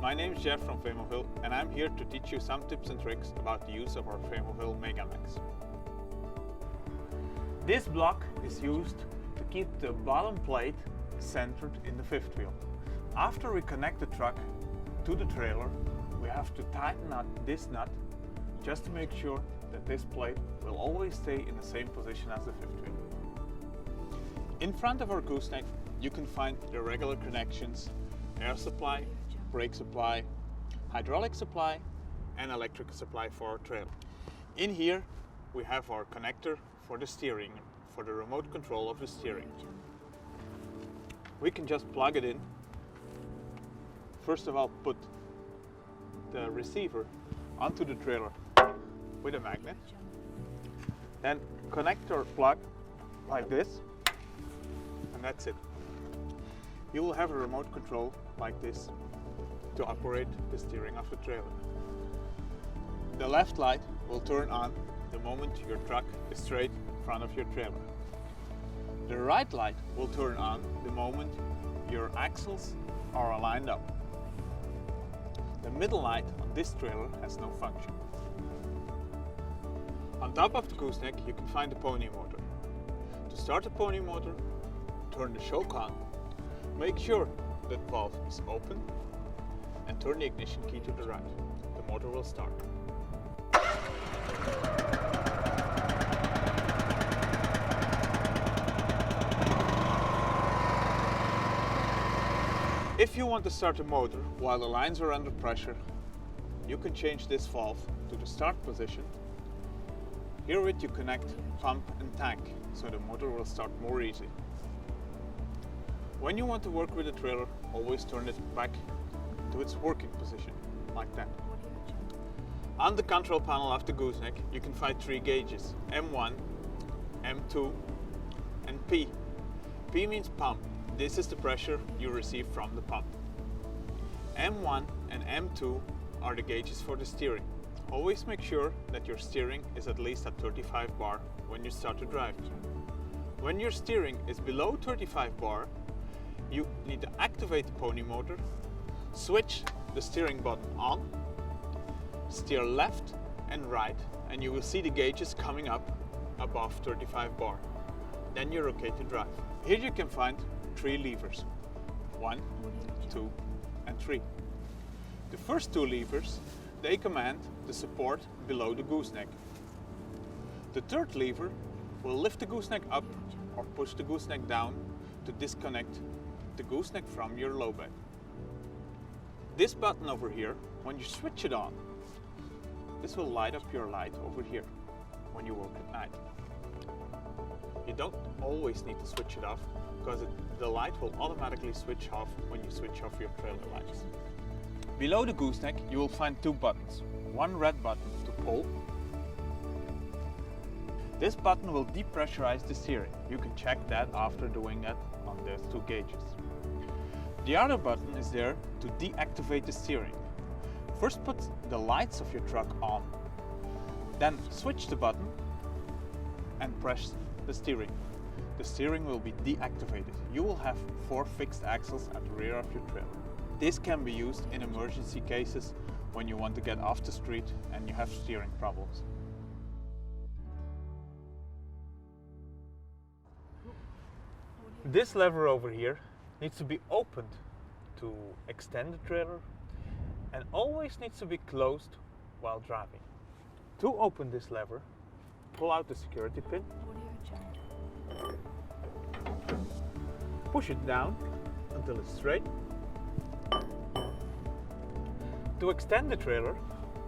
my name is Jeff from Faymonville and I'm here to teach you some tips and tricks about the use of our Faymonville MegaMax. This block is used to keep the bottom plate centered in the fifth wheel. After we connect the truck to the trailer, we have to tighten up this nut just to make sure that this plate will always stay in the same position as the fifth wheel. In front of our gooseneck you can find the regular connections: air supply, brake supply, hydraulic supply and electrical supply for our trailer. In here we have our connector for the steering, for the remote control of the steering. We can just plug it in. First of all, put the receiver onto the trailer with a magnet. Then connect our plug like this, and that's it. You will have a remote control like this to operate the steering of the trailer. The left light will turn on the moment your truck is straight in front of your trailer. The right light will turn on the moment your axles are aligned up. The middle light on this trailer has no function. On top of the gooseneck you can find the pony motor. To start the pony motor, turn the choke on, make sure that valve is open and turn the ignition key to the right. The motor will start. If you want to start the motor while the lines are under pressure, you can change this valve to the start position. Herewith you connect pump and tank, so the motor will start more easy. When you want to work with the trailer, always turn it back to its working position, like that. On the control panel of the gooseneck you can find 3 gauges: M1, M2 and P. P means pump. This is the pressure you receive from the pump. M1 and M2 are the gauges for the steering. Always make sure that your steering is at least at 35 bar when you start to drive. When your steering is below 35 bar, you need to activate the pony motor, switch the steering button on, steer left and right, and you will see the gauges coming up above 35 bar. Then you're okay to drive. Here you can find 3 levers: 1, 2 and 3. The first 2 levers, they command the support below the gooseneck. The third lever will lift the gooseneck up or push the gooseneck down to disconnect the gooseneck from your low bed. This button over here, when you switch it on, this will light up your light over here when you work at night. You don't always need to switch it off, because the light will automatically switch off when you switch off your trailer lights. Below the gooseneck you will find 2 buttons. One red button to pull. This button will depressurize the steering. You can check that after doing that on those 2 gauges. The other button is there to deactivate the steering. First put the lights of your truck on, then switch the button and press the steering. The steering will be deactivated. You will have 4 fixed axles at the rear of your trailer. This can be used in emergency cases when you want to get off the street and you have steering problems. This lever over here needs to be opened to extend the trailer and always needs to be closed while driving. To open this lever, pull out the security pin, push it down until it's straight. To extend the trailer,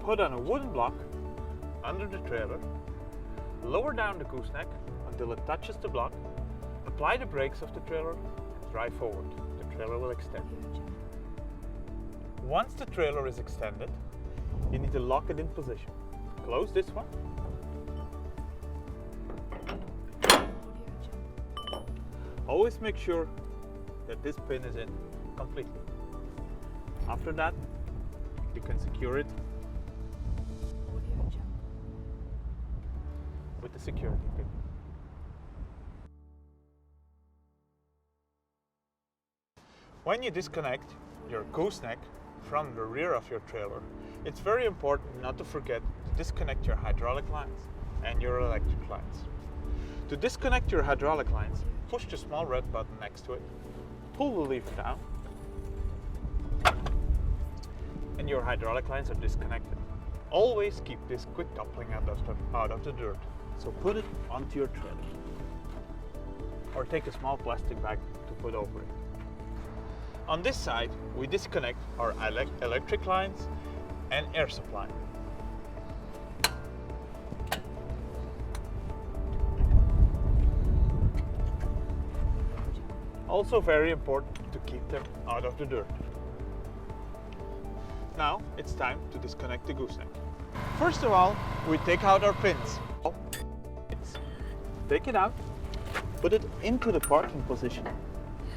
put on a wooden block under the trailer, lower down the gooseneck until it touches the block, apply the brakes of the trailer and drive forward. The trailer will extend. Once the trailer is extended, you need to lock it in position. Close this one. Always make sure that this pin is in completely. After that, you can secure it with the security pin. When you disconnect your gooseneck from the rear of your trailer, it's very important not to forget to disconnect your hydraulic lines and your electric lines. To disconnect your hydraulic lines, push the small red button next to it, pull the lever down, and your hydraulic lines are disconnected. Always keep this quick coupling out of the dirt. So put it onto your trailer. Or take a small plastic bag to put over it. On this side, we disconnect our electric lines and air supply. Also very important to keep them out of the dirt. Now it's time to disconnect the gooseneck. First of all, we take out our pins. Take it out, put it into the parking position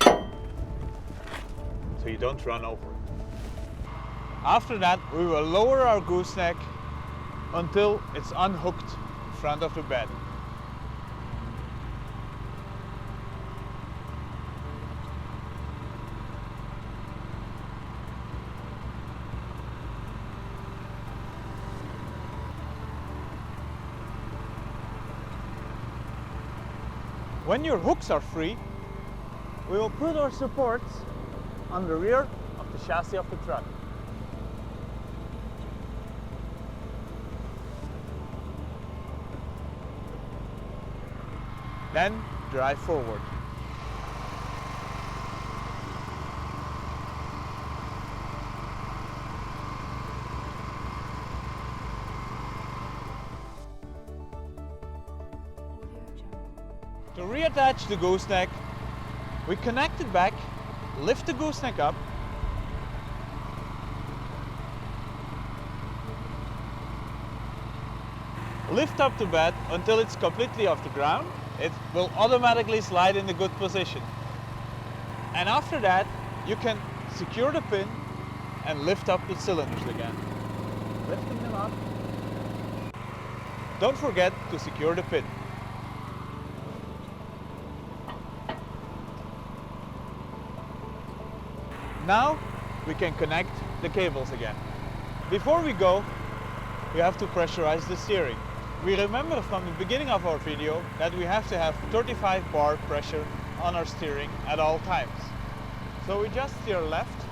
so you don't run over it. After that, we will lower our gooseneck until it's unhooked in front of the bed. When your hooks are free, we will put our supports on the rear of the chassis of the truck. Then drive forward. To reattach the gooseneck, we connect it back, lift the gooseneck up, lift up the bed until it's completely off the ground. It will automatically slide in a good position. And after that, you can secure the pin and lift up the cylinders again. Lifting them up. Don't forget to secure the pin. Now we can connect the cables again. Before we go, we have to pressurize the steering. We remember from the beginning of our video that we have to have 35 bar pressure on our steering at all times. So we just steer left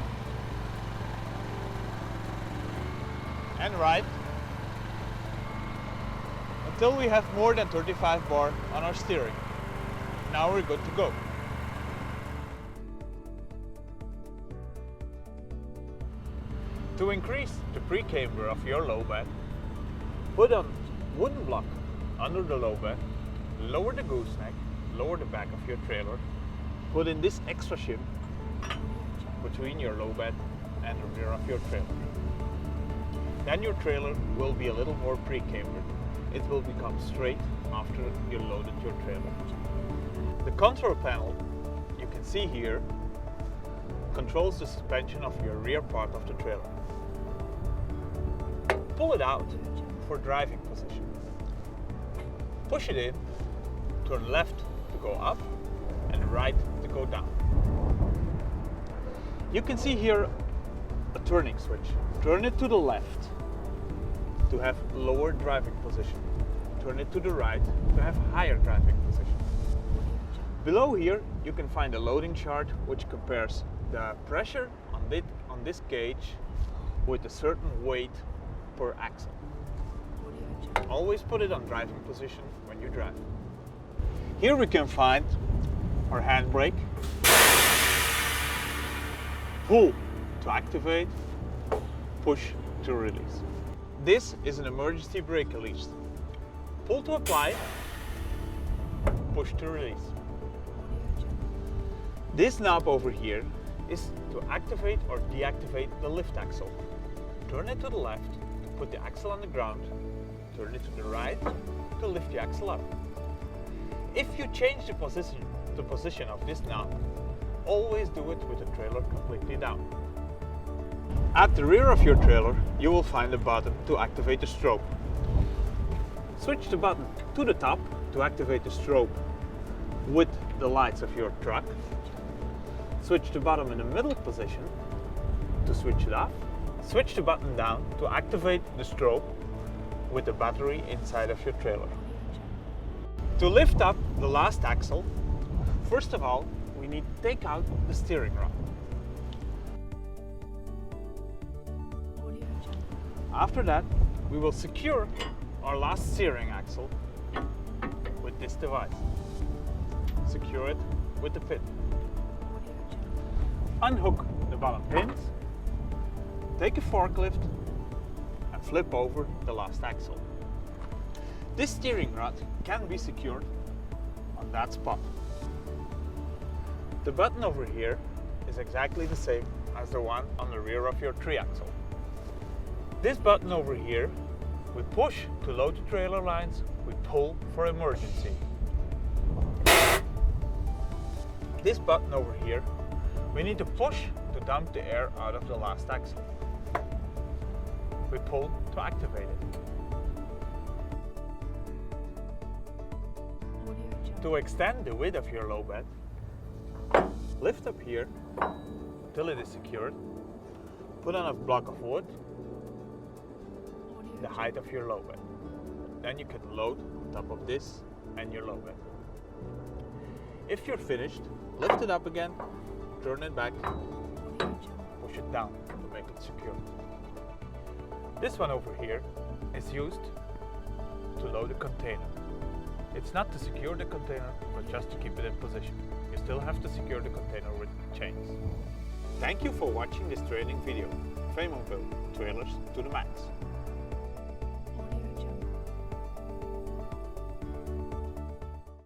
and right until we have more than 35 bar on our steering. Now we're good to go. To increase the pre-camber of your low bed, put a wooden block under the low bed, lower the gooseneck, lower the back of your trailer, put in this extra shim between your low bed and the rear of your trailer. Then your trailer will be a little more pre-cambered. It will become straight after you loaded your trailer. The control panel, you can see here, controls the suspension of your rear part of the trailer. Pull it out for driving position. Push it in, turn left to go up and right to go down. You can see here a turning switch. Turn it to the left to have lower driving position. Turn it to the right to have higher driving position. Below here you can find a loading chart which compares the pressure on this gauge with a certain weight per axle. Always put it on driving position when you drive. Here we can find our handbrake, pull to activate, push to release. This is an emergency brake release. Pull to apply, push to release. This knob over here is to activate or deactivate the lift axle. Turn it to the left to put the axle on the ground, turn it to the right to lift the axle up. If you change the position of this knob, always do it with the trailer completely down. At the rear of your trailer, you will find a button to activate the strobe. Switch the button to the top to activate the strobe with the lights of your truck. Switch the bottom in the middle position to switch it off. Switch the button down to activate the strobe with the battery inside of your trailer. To lift up the last axle, first of all, we need to take out the steering rod. After that, we will secure our last steering axle with this device. Secure it with the pin. Unhook the bottom pins, take a forklift and flip over the last axle. This steering rod can be secured on that spot. The button over here is exactly the same as the one on the rear of your triaxle. This button over here, we push to load the trailer lines, we pull for emergency. This button over here, we need to push to dump the air out of the last axle. We pull to activate it. To extend the width of your low bed, lift up here till it is secured, put on a block of wood, the height of your low bed. Then you can load on top of this and your low bed. If you're finished, lift it up again, turn it back, push it down to make it secure. This one over here is used to load a container. It's not to secure the container, but just to keep it in position. You still have to secure the container with chains. Thank you for watching this training video. Faymonville, trailers to the max.